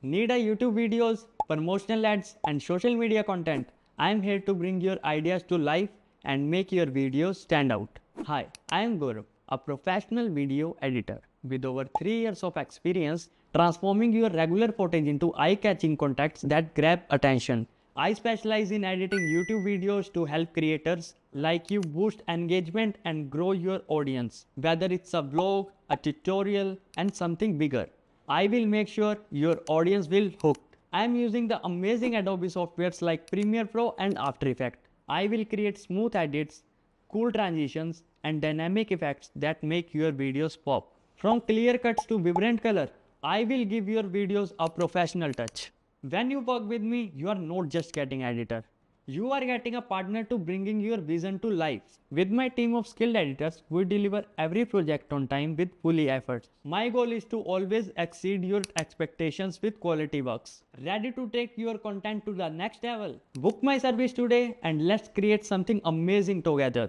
Need a YouTube videos, promotional ads and social media content? I am here to bring your ideas to life and make your videos stand out. Hi, I am Gaurav, a professional video editor with over 3 years of experience transforming your regular footage into eye-catching contents that grab attention. I specialize in editing YouTube videos to help creators like you boost engagement and grow your audience, whether it's a vlog, a tutorial, and something bigger. I will make sure your audience will hook. I am using the amazing Adobe softwares like Premiere Pro and After Effects. I will create smooth edits, cool transitions, and dynamic effects that make your videos pop. From clear cuts to vibrant color, I will give your videos a professional touch. When you work with me, you are not just getting editor. You are getting a partner to bringing your vision to life. With my team of skilled editors, we deliver every project on time with fully efforts. My goal is to always exceed your expectations with quality works. Ready to take your content to the next level? Book my service today and let's create something amazing together.